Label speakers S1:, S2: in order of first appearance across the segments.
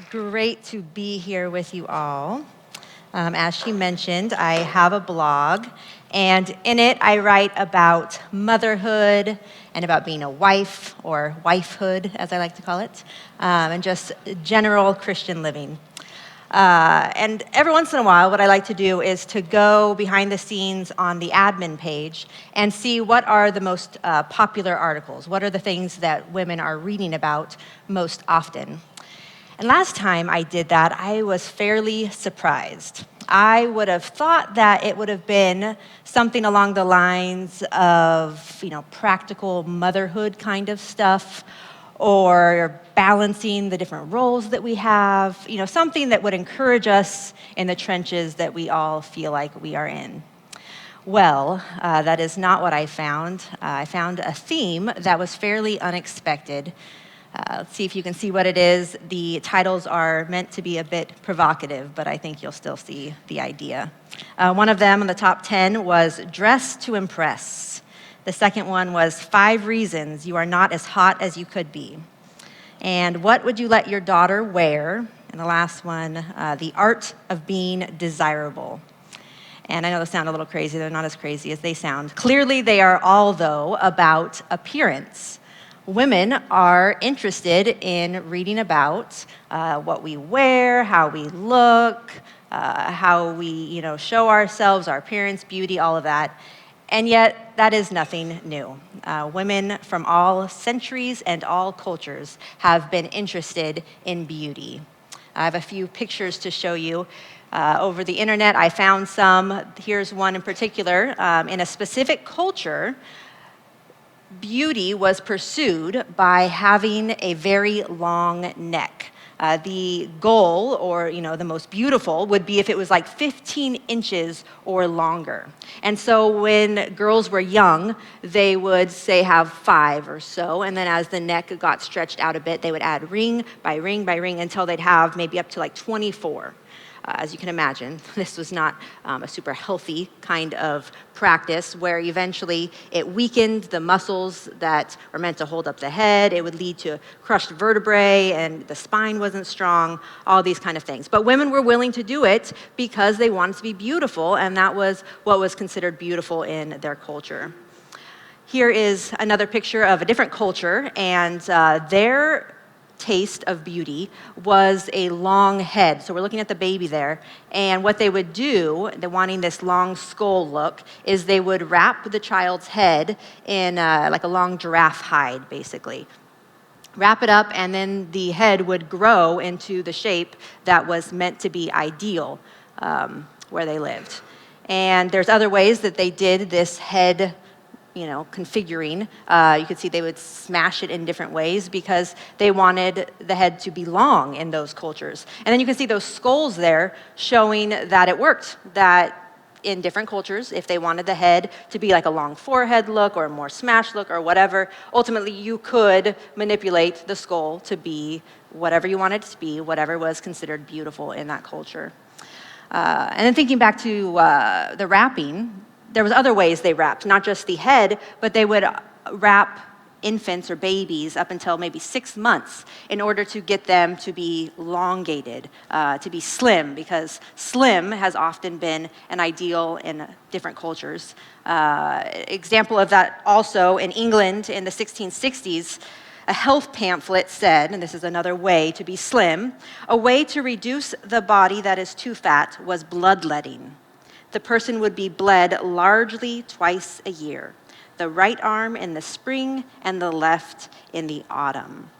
S1: Great to be here with you all. As she mentioned, I have a blog, and in it I write about motherhood and about being a wife, or wifehood, as I like to call it, and just general Christian living. And every once in a while, what I like to do is to go behind the scenes on the admin page and see what are the most popular articles, what are the things that women are reading about most often. And last time I did that, I was fairly surprised. I would have thought that it would have been something along the lines of, practical motherhood kind of stuff, or balancing the different roles that we have, something that would encourage us in the trenches that we all feel like we are in. Well, that is not what I found. I found a theme that was fairly unexpected. Let's see if you can see what it is. The titles are meant to be a bit provocative, but I think you'll still see the idea. One of them in the top 10 was Dress to Impress. The second one was 5 Reasons You Are Not as Hot as You Could Be. And What Would You Let Your Daughter Wear? And the last one, The Art of Being Desirable. And I know those sound a little crazy. They're not as crazy as they sound. Clearly, they are all, though, about appearance. Women are interested in reading about what we wear, how we look, how we, show ourselves, our appearance, beauty, all of that. And yet, that is nothing new. Women from all centuries and all cultures have been interested in beauty. I have a few pictures to show you. Over the internet, I found some. Here's one in particular. In a specific culture, beauty was pursued by having a very long neck. The goal, or the most beautiful, would be if it was like 15 inches or longer. And so when girls were young, they would say have 5 or so, and then as the neck got stretched out a bit, they would add ring by ring by ring until they'd have maybe up to like 24. As you can imagine, this was not a super healthy kind of practice where eventually it weakened the muscles that were meant to hold up the head. It would lead to crushed vertebrae and the spine wasn't strong, all these kind of things. But women were willing to do it because they wanted to be beautiful, and that was what was considered beautiful in their culture. Here is another picture of a different culture, and their taste of beauty was a long head. So we're looking at the baby there. And what they would do, they're wanting this long skull look, is they would wrap the child's head in like a long giraffe hide, basically. Wrap it up, and then the head would grow into the shape that was meant to be ideal where they lived. And there's other ways that they did this head configuring. You could see they would smash it in different ways because they wanted the head to be long in those cultures. And then you can see those skulls there showing that it worked, that in different cultures, if they wanted the head to be like a long forehead look or a more smashed look or whatever, ultimately you could manipulate the skull to be whatever you wanted it to be, whatever was considered beautiful in that culture. And then thinking back to the wrapping, there was other ways they wrapped, not just the head, but they would wrap infants or babies up until maybe 6 months in order to get them to be elongated, to be slim, because slim has often been an ideal in different cultures. Example of that also in England in the 1660s, a health pamphlet said, and this is another way to be slim, a way to reduce the body that is too fat was bloodletting. The person would be bled largely twice a year, the right arm in the spring and the left in the autumn.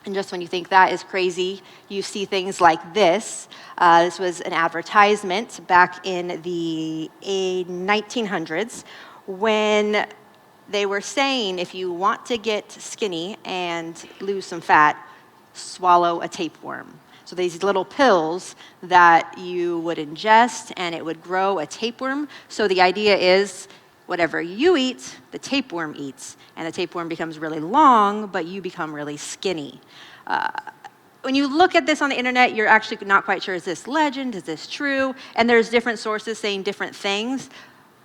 S1: And just when you think that is crazy, you see things like this. This was an advertisement back in the 1900s when they were saying if you want to get skinny and lose some fat, swallow a tapeworm. So these little pills that you would ingest, and it would grow a tapeworm. So the idea is whatever you eat, the tapeworm eats. And the tapeworm becomes really long, but you become really skinny. When you look at this on the internet, you're actually not quite sure, is this legend? Is this true? And there's different sources saying different things.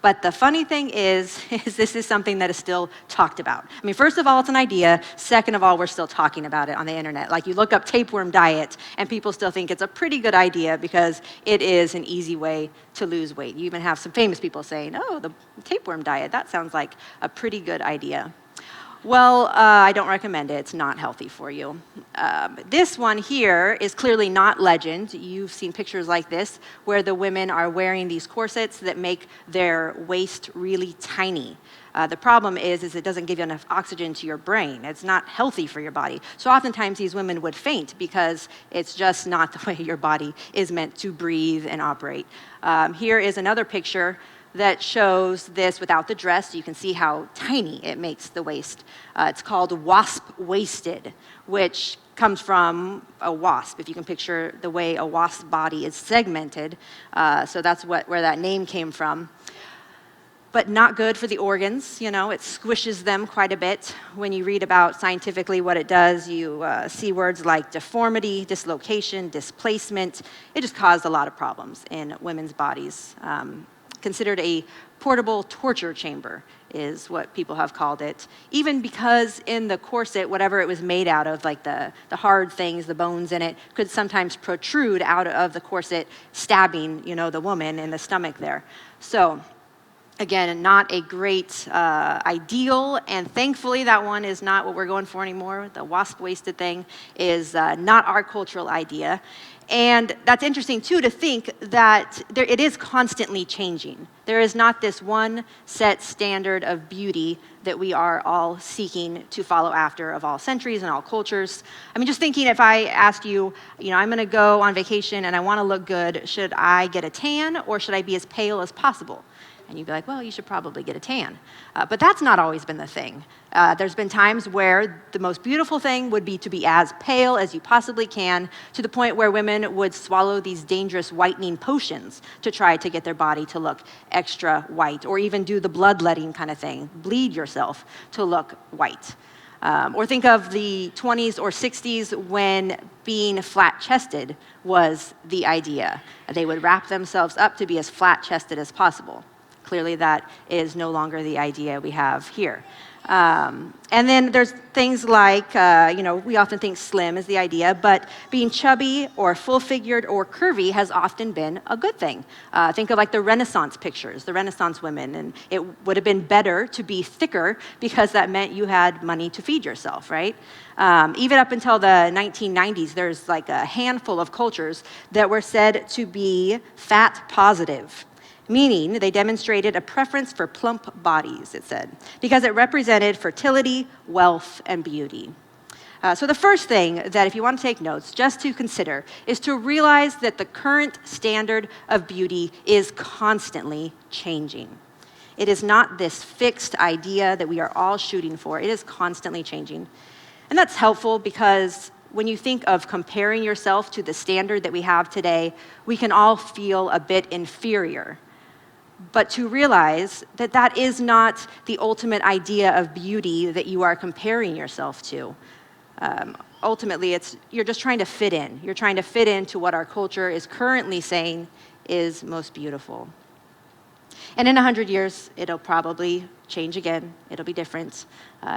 S2: But the funny thing is this is something that is still talked about. I mean, first of all, it's an idea. Second of all, we're still talking about it on the internet. Like, you look up tapeworm diet, and people still think it's a pretty good idea because it is an easy way to lose weight. You even have some famous people saying, oh, the tapeworm diet, that sounds like a pretty good idea. Well, I don't recommend it. It's not healthy for you. This one here is clearly not legend. You've seen pictures like this where the women are wearing these corsets that make their waist really tiny. The problem is it doesn't give you enough oxygen to your brain. It's not healthy for your body. So oftentimes these women would faint because it's just not the way your body is meant to breathe and operate. Here is another picture that shows this without the dress. So you can see how tiny it makes the waist. It's called wasp-waisted, which comes from a wasp, if you can picture the way a wasp's body is segmented. So that's where that name came from. But not good for the organs, it squishes them quite a bit. When you read about scientifically what it does, you see words like deformity, dislocation, displacement. It just caused a lot of problems in women's bodies. Considered a portable torture chamber is what people have called it. Even because in the corset, whatever it was made out of, like the hard things, the bones in it, could sometimes protrude out of the corset, stabbing, the woman in the stomach there. So, again, not a great ideal, and thankfully that one is not what we're going for anymore. The wasp-waisted thing is not our cultural idea. And that's interesting, too, to think that it is constantly changing. There is not this one set standard of beauty that we are all seeking to follow after of all centuries and all cultures. I mean, just thinking, if I asked you, I'm going to go on vacation and I want to look good, should I get a tan or should I be as pale as possible? And you'd be like, well, you should probably get a tan. But that's not always been the thing. There's been times where the most beautiful thing would be to be as pale as you possibly can, to the point where women would swallow these dangerous whitening potions to try to get their body to look extra white, or even do the bloodletting kind of thing, bleed yourself to look white. Or think of the 20s or 60s when being flat-chested was the idea. They would wrap themselves up to be as flat-chested as possible. Clearly, that is no longer the idea we have here. And then there's things like, we often think slim is the idea, but being chubby or full-figured or curvy has often been a good thing. Think of like the Renaissance pictures, the Renaissance women, and it would have been better to be thicker because that meant you had money to feed yourself, right? Even up until the 1990s, there's like a handful of cultures that were said to be fat positive, meaning they demonstrated a preference for plump bodies, it said, because it represented fertility, wealth, and beauty. So the first thing that, if you want to take notes, just to consider, is to realize that the current standard of beauty is constantly changing. It is not this fixed idea that we are all shooting for. It is constantly changing. And that's helpful because when you think of comparing yourself to the standard that we have today, we can all feel a bit inferior. But to realize that that is not the ultimate idea of beauty that you are comparing yourself to. Ultimately, you're just trying to fit in. You're trying to fit into what our culture is currently saying is most beautiful. And in 100 years, it'll probably change again. It'll be different.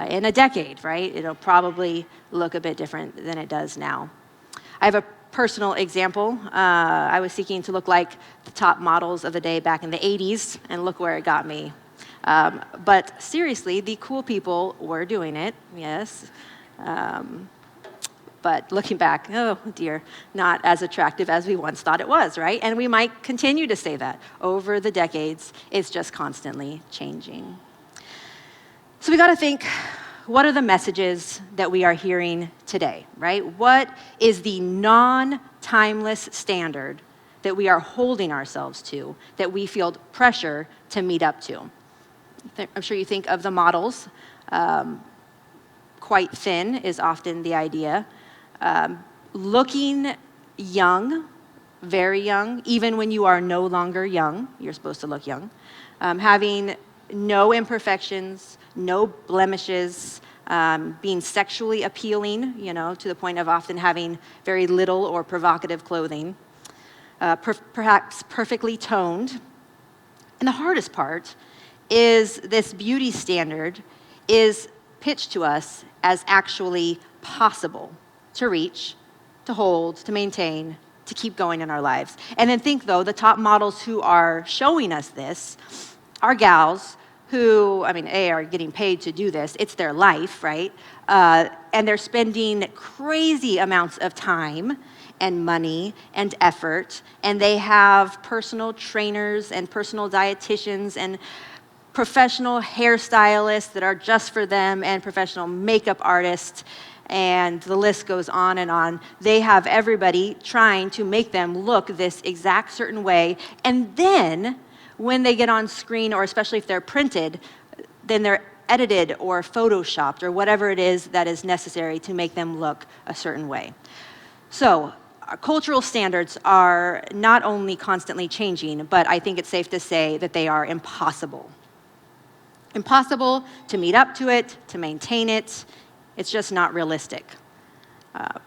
S2: In a decade, right? It'll probably look a bit different than it does now. I have a personal example. I was seeking to look like the top models of the day back in the 80s, and look where it got me. But seriously, the cool people were doing it, yes. But looking back, oh dear, not as attractive as we once thought it was, right? And we might continue to say that over the decades. It's just constantly changing. So we got to think, what are the messages that we are hearing today, right? What is the non-timeless standard that we are holding ourselves to, that we feel pressure to meet up to? I'm sure you think of the models. Quite thin is often the idea. Looking young, very young, even when you are no longer young, you're supposed to look young. Having no imperfections, no blemishes, being sexually appealing, to the point of often having very little or provocative clothing, perhaps perfectly toned, And the hardest part is this beauty standard is pitched to us as actually possible to reach, to hold, to maintain, to keep going in our lives. And then think, though, the top models who are showing us this are gals who, are getting paid to do this. It's their life, right? And they're spending crazy amounts of time and money and effort, and they have personal trainers and personal dietitians and professional hairstylists that are just for them and professional makeup artists, and the list goes on and on. They have everybody trying to make them look this exact certain way, and then when they get on screen, or especially if they're printed, then they're edited or photoshopped or whatever it is that is necessary to make them look a certain way. So our cultural standards are not only constantly changing, but I think it's safe to say that they are impossible. Impossible to meet up to it, to maintain it. It's just not realistic.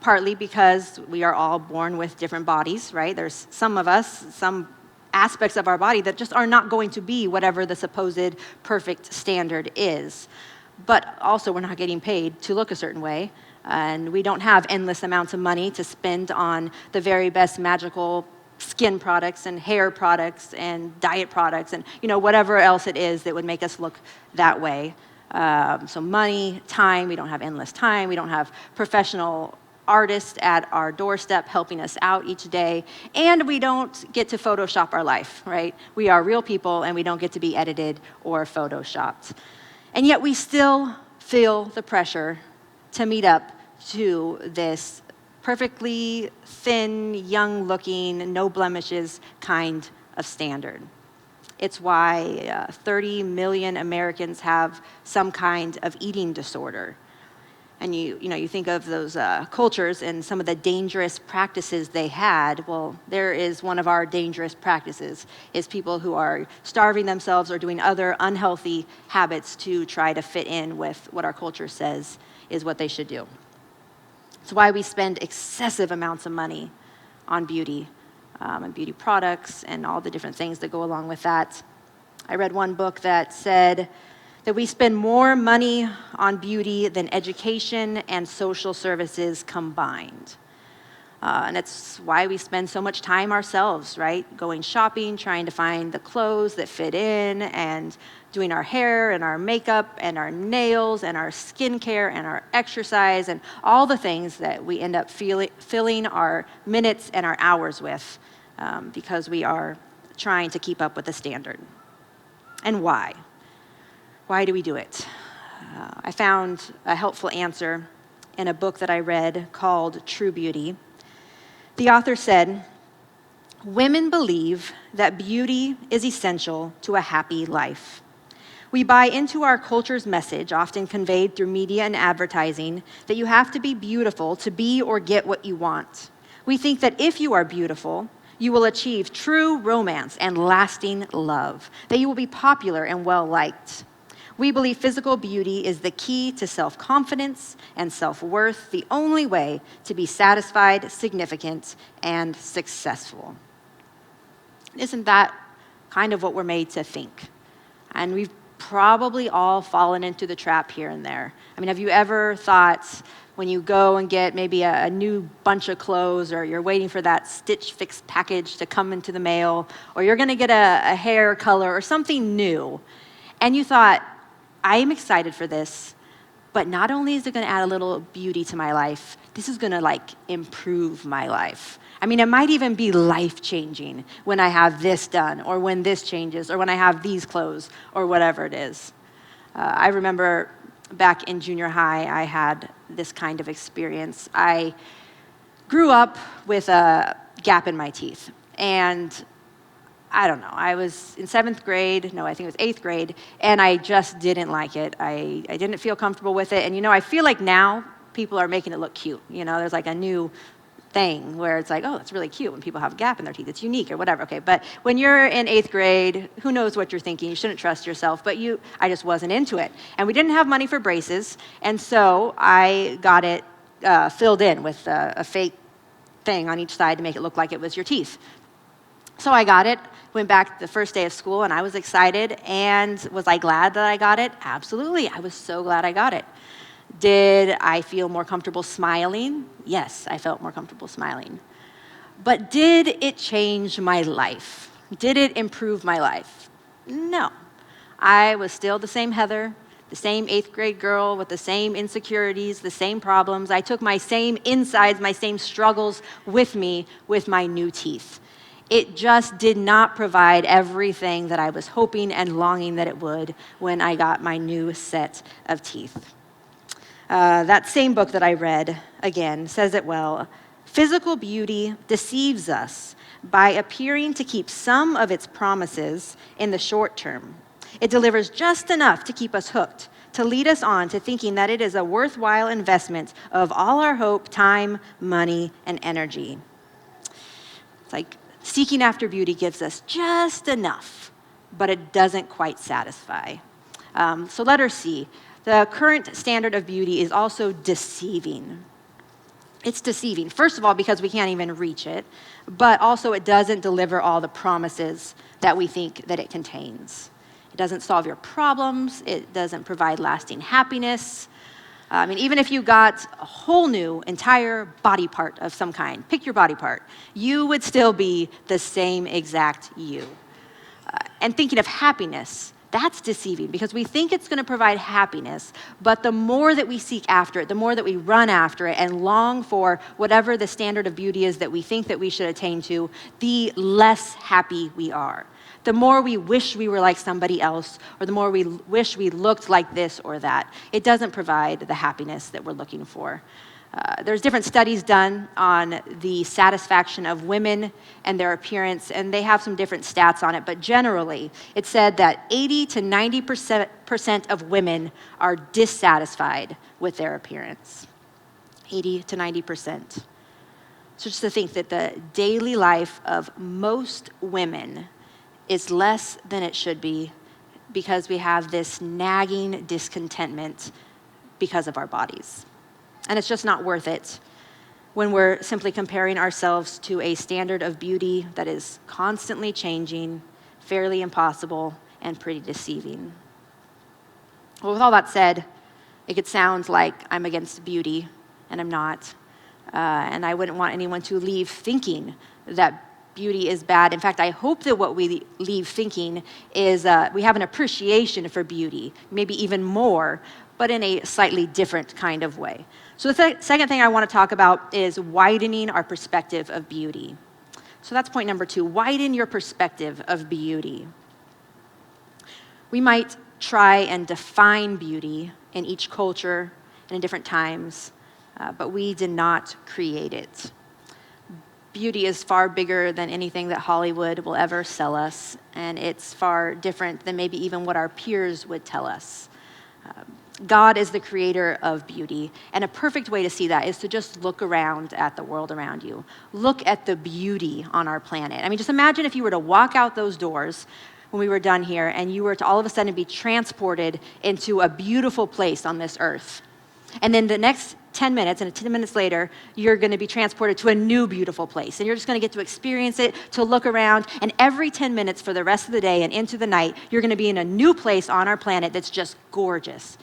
S2: Partly because we are all born with different bodies, right? There's some of us, some aspects of our body that just are not going to be whatever the supposed perfect standard is. But also, we're not getting paid to look a certain way, and we don't have endless amounts of money to spend on the very best magical skin products and hair products and diet products and whatever else it is that would make us look that way. So money, time, we don't have endless time. We don't have professional artists at our doorstep helping us out each day, and we don't get to Photoshop our life, right? We are real people, and we don't get to be edited or Photoshopped. And yet we still feel the pressure to meet up to this perfectly thin, young-looking, no blemishes kind of standard. It's why 30 million Americans have some kind of eating disorder. And you think of those cultures and some of the dangerous practices they had. Well, there is one of our dangerous practices, is people who are starving themselves or doing other unhealthy habits to try to fit in with what our culture says is what they should do. It's why we spend excessive amounts of money on beauty and beauty products and all the different things that go along with that. I read one book that said that we spend more money on beauty than education and social services combined. And it's why we spend so much time ourselves, right? Going shopping, trying to find the clothes that fit in, and doing our hair and our makeup and our nails and our skincare and our exercise and all the things that we end up filling our minutes and our hours with because we are trying to keep up with the standard. And why? Why do we do it? I found a helpful answer in a book that I read called True Beauty. The author said, "Women believe that beauty is essential to a happy life. We buy into our culture's message, often conveyed through media and advertising, that you have to be beautiful to be or get what you want. We think that if you are beautiful, you will achieve true romance and lasting love, that you will be popular and well-liked. We believe physical beauty is the key to self-confidence and self-worth, the only way to be satisfied, significant, and successful." Isn't that kind of what we're made to think? And we've probably all fallen into the trap here and there. Have you ever thought, when you go and get maybe a new bunch of clothes, or you're waiting for that Stitch Fix package to come into the mail, or you're gonna get a hair color or something new, and you thought, I am excited for this, but not only is it gonna add a little beauty to my life, this is gonna improve my life. It might even be life-changing when I have this done, or when this changes, or when I have these clothes, or whatever it is. I remember back in junior high, I had this kind of experience. I grew up with a gap in my teeth, and I don't know, I was in 7th grade, no, I think it was 8th grade, and I just didn't like it. I didn't feel comfortable with it, and I feel like now people are making it look cute. There's a new thing where it's oh, that's really cute when people have a gap in their teeth. It's unique or whatever, okay? But when you're in 8th grade, who knows what you're thinking? You shouldn't trust yourself, but I just wasn't into it. And we didn't have money for braces, and so I got it filled in with a fake thing on each side to make it look like it was your teeth. So I got it, went back the first day of school, and I was excited. And was I glad that I got it? Absolutely. I was so glad I got it. Did I feel more comfortable smiling? Yes, I felt more comfortable smiling. But did it change my life? Did it improve my life? No. I was still the same Heather, the same 8th grade girl with the same insecurities, the same problems. I took my same insides, my same struggles with me with my new teeth. It just did not provide everything that I was hoping and longing that it would when I got my new set of teeth. That same book that I read, again, says it well. Physical beauty deceives us by appearing to keep some of its promises in the short term. It delivers just enough to keep us hooked, to lead us on to thinking that it is a worthwhile investment of all our hope, time, money, and energy. It's like seeking after beauty gives us just enough, but it doesn't quite satisfy. So letter C, the current standard of beauty is also deceiving. It's deceiving, first of all, because we can't even reach it, but also it doesn't deliver all the promises that we think that it contains. It doesn't solve your problems. It doesn't provide lasting happiness. Even if you got a whole new entire body part of some kind, pick your body part, you would still be the same exact you. And thinking of happiness, that's deceiving because we think it's going to provide happiness, but the more that we seek after it, the more that we run after it and long for whatever the standard of beauty is that we think that we should attain to, the less happy we are. The more we wish we were like somebody else, or the more we wish we looked like this or that. It doesn't provide the happiness that we're looking for. There's different studies done on the satisfaction of women and their appearance, and they have some different stats on it, but generally, it said that 80 to 90% of women are dissatisfied with their appearance. 80 to 90%. So just to think that the daily life of most women is less than it should be because we have this nagging discontentment because of our bodies. And it's just not worth it when we're simply comparing ourselves to a standard of beauty that is constantly changing, fairly impossible, and pretty deceiving. Well, with all that said, it could sound like I'm against beauty, and I'm not. And I wouldn't want anyone to leave thinking that beauty is bad. In fact, I hope that what we leave thinking is we have an appreciation for beauty, maybe even more, but in a slightly different kind of way. So the second thing I want to talk about is widening our perspective of beauty. So that's point number 2, widen your perspective of beauty. We might try and define beauty in each culture and in different times, but we did not create it. Beauty is far bigger than anything that Hollywood will ever sell us, and it's far different than maybe even what our peers would tell us. God is the creator of beauty, and a perfect way to see that is to just look around at the world around you. Look at the beauty on our planet. Just imagine if you were to walk out those doors when we were done here, and you were to all of a sudden be transported into a beautiful place on this earth. And then the next 10 minutes, and 10 minutes later, you're going to be transported to a new beautiful place. And you're just going to get to experience it, to look around. And every 10 minutes for the rest of the day and into the night, you're going to be in a new place on our planet that's just gorgeous.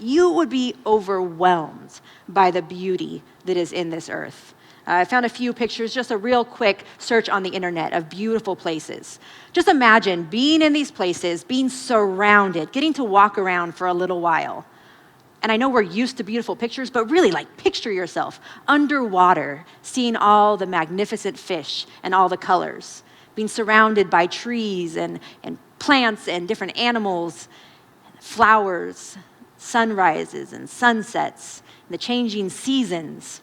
S2: You would be overwhelmed by the beauty that is in this earth. I found a few pictures, just a real quick search on the internet of beautiful places. Just imagine being in these places, being surrounded, getting to walk around for a little while. And I know we're used to beautiful pictures, but really, picture yourself underwater, seeing all the magnificent fish and all the colors, being surrounded by trees and plants and different animals, flowers, sunrises and sunsets, the changing seasons.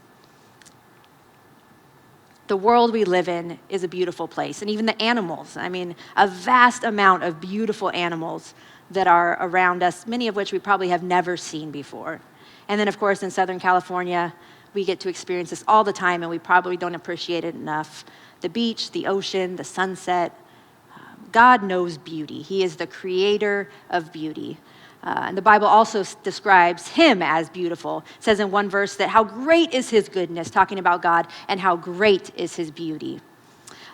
S2: The world we live in is a beautiful place, and even the animals. A vast amount of beautiful animals that are around us, many of which we probably have never seen before. And then, of course, in Southern California, we get to experience this all the time, and we probably don't appreciate it enough. The beach, the ocean, the sunset. God knows beauty. He is the creator of beauty. And the Bible also describes him as beautiful. It says in one verse that how great is his goodness, talking about God, and how great is his beauty.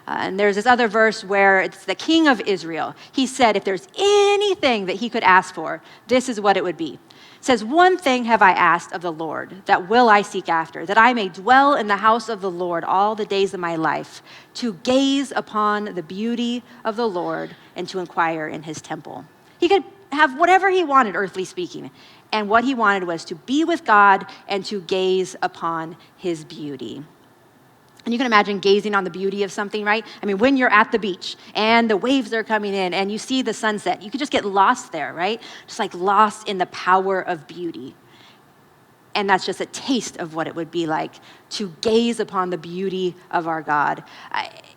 S2: And there's this other verse where it's the king of Israel. He said if there's anything that he could ask for, this is what it would be. It says, "One thing have I asked of the Lord, that will I seek after, that I may dwell in the house of the Lord all the days of my life, to gaze upon the beauty of the Lord and to inquire in his temple." He could have whatever he wanted, earthly speaking. And what he wanted was to be with God and to gaze upon his beauty. And you can imagine gazing on the beauty of something, right? I mean, when you're at the beach and the waves are coming in and you see the sunset, you could just get lost there, right? Just like lost in the power of beauty. And that's just a taste of what it would be like to gaze upon the beauty of our God.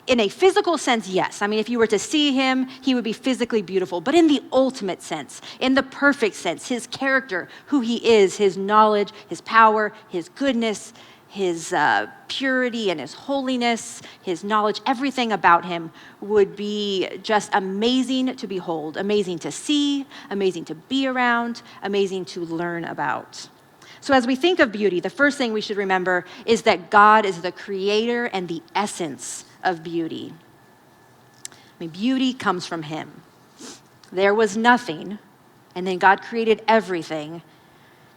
S2: In a physical sense, yes. I mean, if you were to see him, he would be physically beautiful. But in the ultimate sense, in the perfect sense, his character, who he is, his knowledge, his power, his goodness, his purity and his holiness, his knowledge, everything about him would be just amazing to behold, amazing to see, amazing to be around, amazing to learn about. So as we think of beauty, the first thing we should remember is that God is the creator and the essence of beauty. I mean, beauty comes from him. There was nothing, and then God created everything,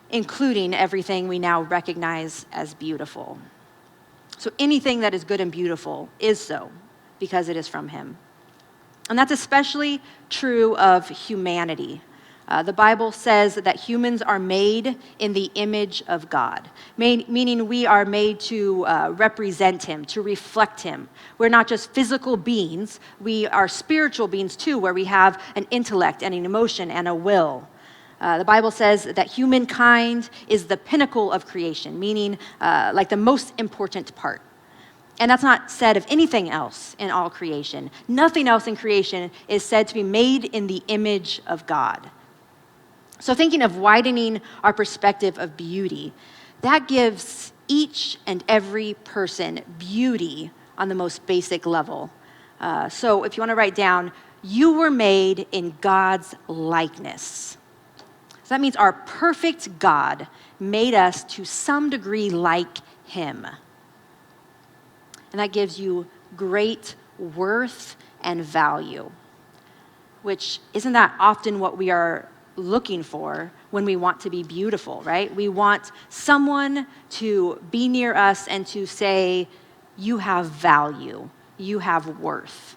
S2: including everything we now recognize as beautiful. So anything that is good and beautiful is so because it is from him. And that's especially true of humanity. The Bible says that humans are made in the image of God, meaning we are made to represent him, to reflect him. We're not just physical beings, we are spiritual beings too, where we have an intellect and an emotion and a will. The Bible says that humankind is the pinnacle of creation, meaning like the most important part. And that's not said of anything else in all creation. Nothing else in creation is said to be made in the image of God. So thinking of widening our perspective of beauty, that gives each and every person beauty on the most basic level. So if you want to write down, you were made in God's likeness. So that means our perfect God made us to some degree like him. And that gives you great worth and value, which isn't that often what we are looking for when we want to be beautiful, right? We want someone to be near us and to say, you have value, you have worth.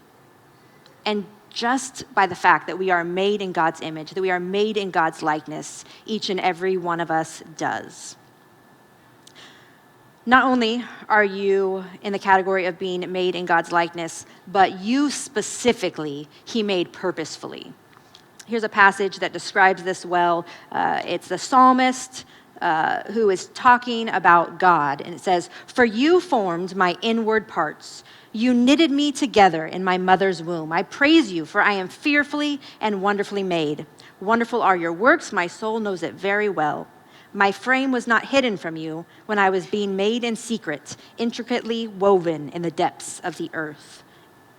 S2: And just by the fact that we are made in God's image, that we are made in God's likeness, each and every one of us does. Not only are you in the category of being made in God's likeness, but you specifically, he made purposefully. Here's a passage that describes this well. It's the psalmist who is talking about God. And it says, "For you formed my inward parts. You knitted me together in my mother's womb. I praise you, for I am fearfully and wonderfully made. Wonderful are your works. My soul knows it very well. My frame was not hidden from you when I was being made in secret, intricately woven in the depths of the earth."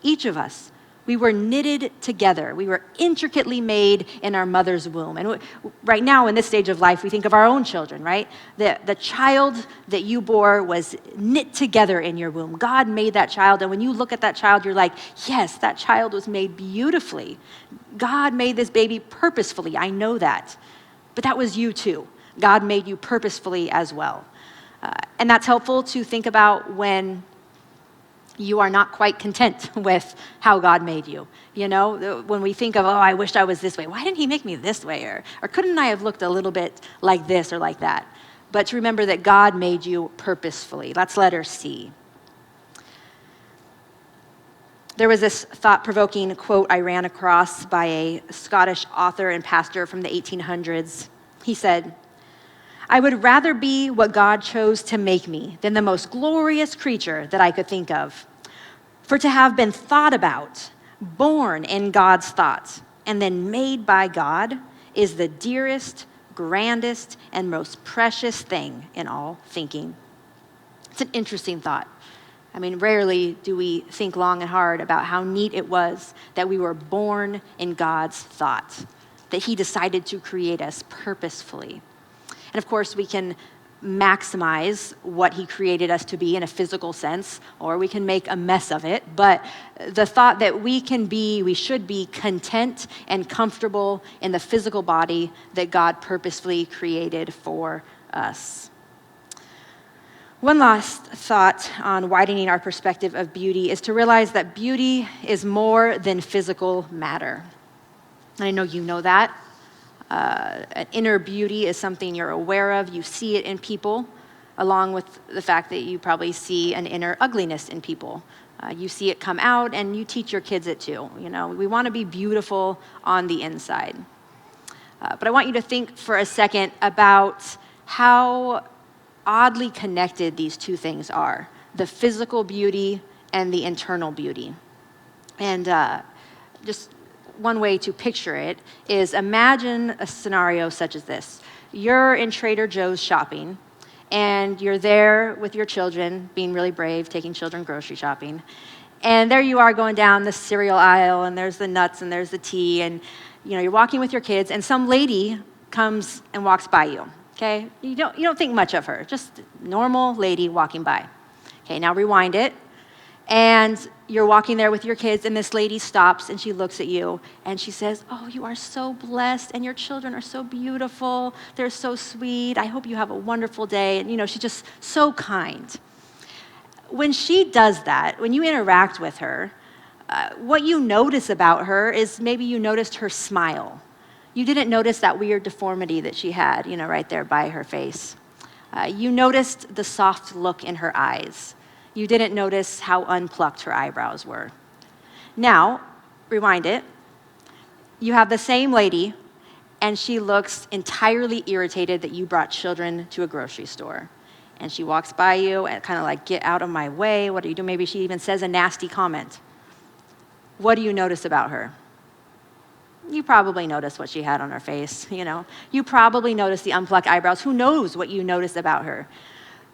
S2: Each of us, we were knitted together. We were intricately made in our mother's womb. And right now, in this stage of life, we think of our own children, right? The child that you bore was knit together in your womb. God made that child, and when you look at that child, you're like, yes, that child was made beautifully. God made this baby purposefully. I know that. But that was you too. God made you purposefully as well. And that's helpful to think about when you are not quite content with how God made you. You know, when we think of, oh, I wish I was this way. Why didn't he make me this way? Or couldn't I have looked a little bit like this or like that? But to remember that God made you purposefully. That's letter C. There was this thought-provoking quote I ran across by a Scottish author and pastor from the 1800s. He said, "I would rather be what God chose to make me than the most glorious creature that I could think of. For to have been thought about, born in God's thoughts, and then made by God is the dearest, grandest, and most precious thing in all thinking." It's an interesting thought. I mean, rarely do we think long and hard about how neat it was that we were born in God's thoughts, that he decided to create us purposefully. And of course, we can maximize what he created us to be in a physical sense, or we can make a mess of it. But the thought that we should be content and comfortable in the physical body that God purposefully created for us. One last thought on widening our perspective of beauty is to realize that beauty is more than physical matter. And I know you know that. An inner beauty is something you're aware of. You see it in people, along with the fact that you probably see an inner ugliness in people. You see it come out, and you teach your kids it too. We want to be beautiful on the inside. But I want you to think for a second about how oddly connected these two things are, the physical beauty and the internal beauty. And just one way to picture it is imagine a scenario such as this. You're in Trader Joe's shopping, and you're there with your children, being really brave, taking children grocery shopping. And there you are going down the cereal aisle, and there's the nuts, and there's the tea, and you're walking with your kids, and some lady comes and walks by you, okay? You don't think much of her, just a normal lady walking by. Okay, now rewind it. And you're walking there with your kids, and this lady stops, and she looks at you, and she says, "Oh, you are so blessed, and your children are so beautiful. They're so sweet. I hope you have a wonderful day." And, she's just so kind. When she does that, when you interact with her, what you notice about her is maybe you noticed her smile. You didn't notice that weird deformity that she had, right there by her face. You noticed the soft look in her eyes. You didn't notice how unplucked her eyebrows were. Now, rewind it. You have the same lady, and she looks entirely irritated that you brought children to a grocery store. And she walks by you and kind of like, "Get out of my way. What are you doing?" Maybe she even says a nasty comment. What do you notice about her? You probably notice what she had on her face, You probably notice the unplucked eyebrows. Who knows what you notice about her?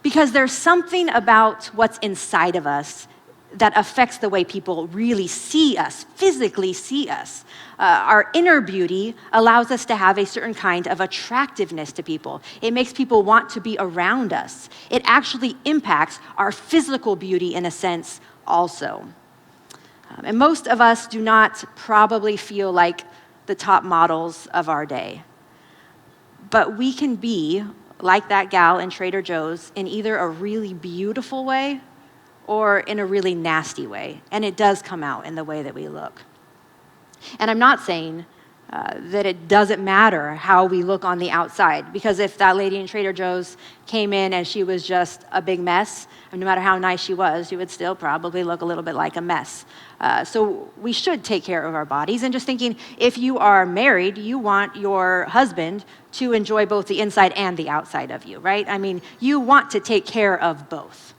S2: Because there's something about what's inside of us that affects the way people really see us, physically see us. Our inner beauty allows us to have a certain kind of attractiveness to people. It makes people want to be around us. It actually impacts our physical beauty in a sense also. And most of us do not probably feel like the top models of our day. But we can be like that gal in Trader Joe's in either a really beautiful way or in a really nasty way. And it does come out in the way that we look. And I'm not saying that it doesn't matter how we look on the outside, because if that lady in Trader Joe's came in and she was just a big mess, and no matter how nice she was, she would still probably look a little bit like a mess. So we should take care of our bodies. And just thinking, if you are married, you want your husband to enjoy both the inside and the outside of you, right? I mean, you want to take care of both.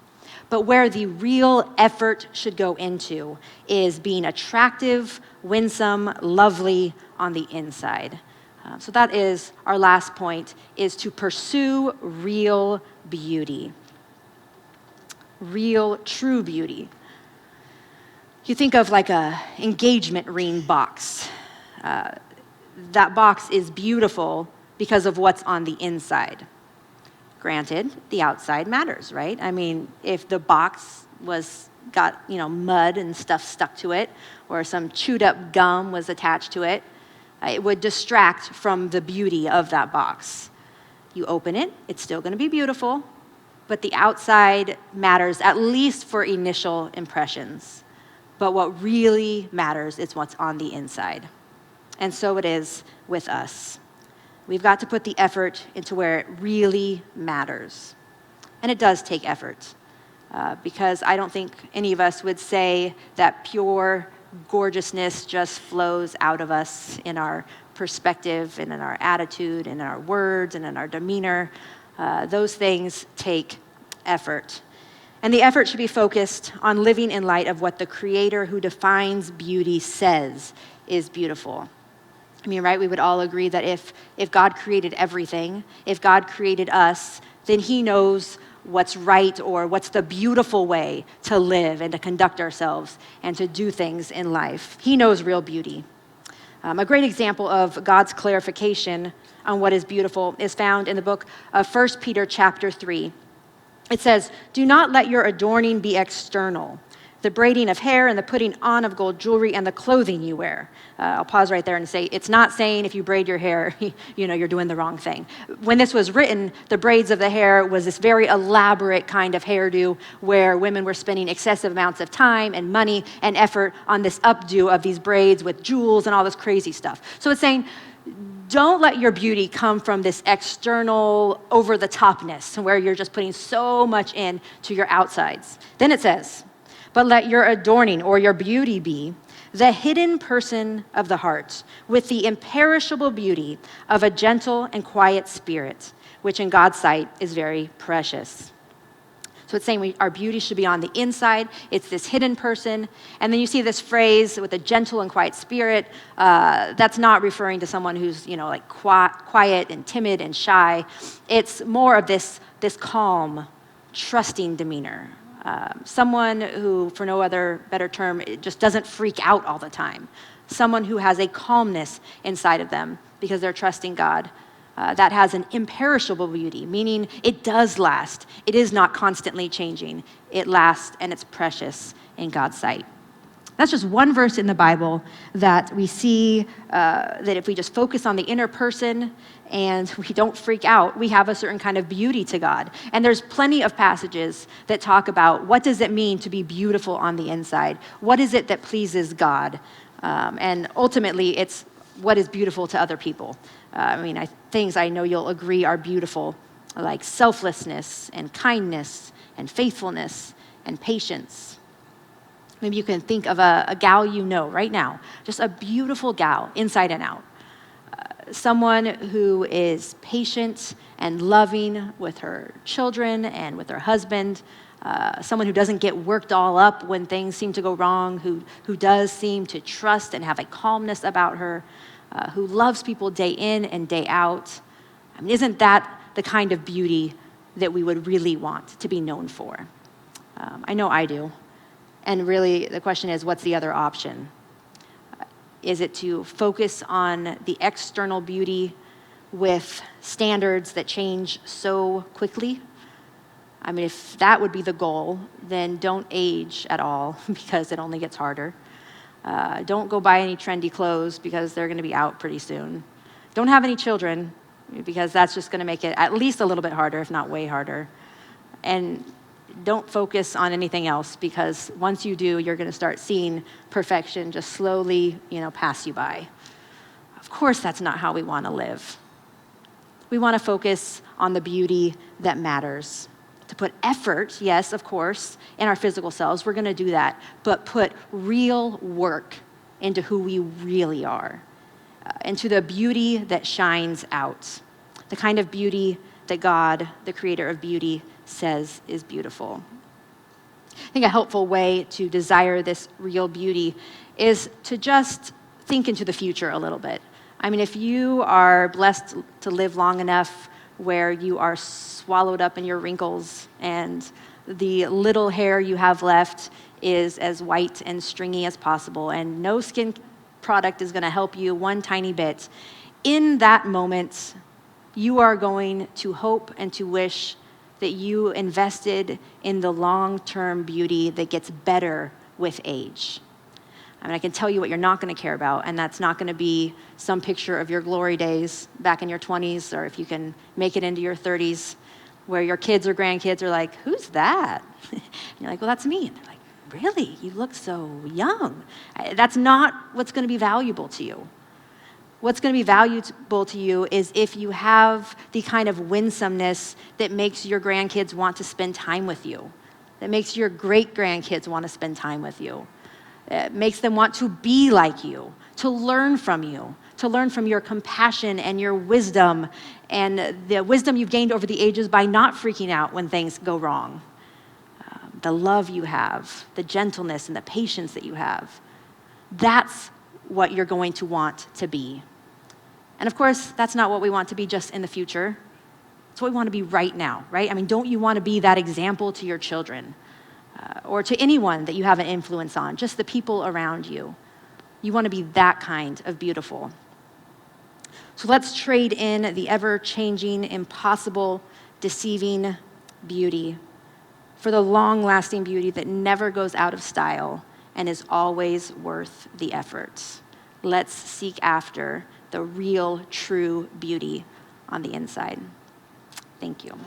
S2: But where the real effort should go into is being attractive, winsome, lovely on the inside. So that is our last point, is to pursue real beauty. Real, true beauty. You think of like a engagement ring box. That box is beautiful because of what's on the inside. Granted, the outside matters, right? I mean, if the box got mud and stuff stuck to it, or some chewed up gum was attached to it, it would distract from the beauty of that box. You open it, it's still going to be beautiful, but the outside matters, at least for initial impressions. But what really matters is what's on the inside. And so it is with us. We've got to put the effort into where it really matters. And it does take effort, because I don't think any of us would say that pure gorgeousness just flows out of us in our perspective and in our attitude and in our words and in our demeanor. Those things take effort. And the effort should be focused on living in light of what the Creator who defines beauty says is beautiful. I mean, right, we would all agree that if God created everything, if God created us, then He knows what's right or what's the beautiful way to live and to conduct ourselves and to do things in life. He knows real beauty. A great example of God's clarification on what is beautiful is found in the book of 1 Peter chapter 3. It says, "Do not let your adorning be external, the braiding of hair and the putting on of gold jewelry and the clothing you wear." I'll pause right there and say, it's not saying if you braid your hair, you're doing the wrong thing. When this was written, the braids of the hair was this very elaborate kind of hairdo where women were spending excessive amounts of time and money and effort on this updo of these braids with jewels and all this crazy stuff. So it's saying, don't let your beauty come from this external over-the-topness where you're just putting so much in to your outsides. Then it says, "But let your adorning or your beauty be the hidden person of the heart, with the imperishable beauty of a gentle and quiet spirit, which in God's sight is very precious." So it's saying our beauty should be on the inside. It's this hidden person. And then you see this phrase with a gentle and quiet spirit. That's not referring to someone who's, like quiet and timid and shy. It's more of this calm, trusting demeanor. Someone who, for no other better term, just doesn't freak out all the time. Someone who has a calmness inside of them because they're trusting God. That has an imperishable beauty, meaning it does last. It is not constantly changing. It lasts and it's precious in God's sight. That's just one verse in the Bible that we see that if we just focus on the inner person and we don't freak out, we have a certain kind of beauty to God. And there's plenty of passages that talk about what does it mean to be beautiful on the inside? What is it that pleases God? And ultimately, it's what is beautiful to other people. Things I know you'll agree are beautiful, like selflessness and kindness and faithfulness and patience. Maybe you can think of a gal right now, just a beautiful gal, inside and out. Someone who is patient and loving with her children and with her husband. Someone who doesn't get worked all up when things seem to go wrong, who does seem to trust and have a calmness about her, who loves people day in and day out. Isn't that the kind of beauty that we would really want to be known for? I know I do. And really, the question is, what's the other option? Is it to focus on the external beauty with standards that change so quickly? If that would be the goal, then don't age at all because it only gets harder. Don't go buy any trendy clothes because they're going to be out pretty soon. Don't have any children because that's just going to make it at least a little bit harder, if not way harder. And don't focus on anything else because once you do, you're going to start seeing perfection just slowly, pass you by. Of course, that's not how we want to live. We want to focus on the beauty that matters. To put effort, yes, of course, in our physical selves, we're going to do that, but put real work into who we really are, into the beauty that shines out, the kind of beauty that God, the creator of beauty, says is beautiful. I think a helpful way to desire this real beauty is to just think into the future a little bit. If you are blessed to live long enough where you are swallowed up in your wrinkles and the little hair you have left is as white and stringy as possible and no skin product is going to help you one tiny bit, in that moment, you are going to hope and to wish that you invested in the long-term beauty that gets better with age. I can tell you what you're not going to care about, and that's not going to be some picture of your glory days back in your 20s, or if you can make it into your 30s, where your kids or grandkids are like, "Who's that?" And you're like, "Well, that's me." And they're like, "Really? You look so young." That's not what's going to be valuable to you. What's going to be valuable to you is if you have the kind of winsomeness that makes your grandkids want to spend time with you, that makes your great-grandkids want to spend time with you. It makes them want to be like you, to learn from you, to learn from your compassion and your wisdom and the wisdom you've gained over the ages by not freaking out when things go wrong. The love you have, the gentleness and the patience that you have. That's what you're going to want to be. And of course, that's not what we want to be just in the future. It's what we want to be right now, right? Don't you want to be that example to your children or to anyone that you have an influence on, just the people around you? You want to be that kind of beautiful. So let's trade in the ever-changing, impossible, deceiving beauty for the long-lasting beauty that never goes out of style and is always worth the effort. Let's seek after the real, true beauty on the inside. Thank you.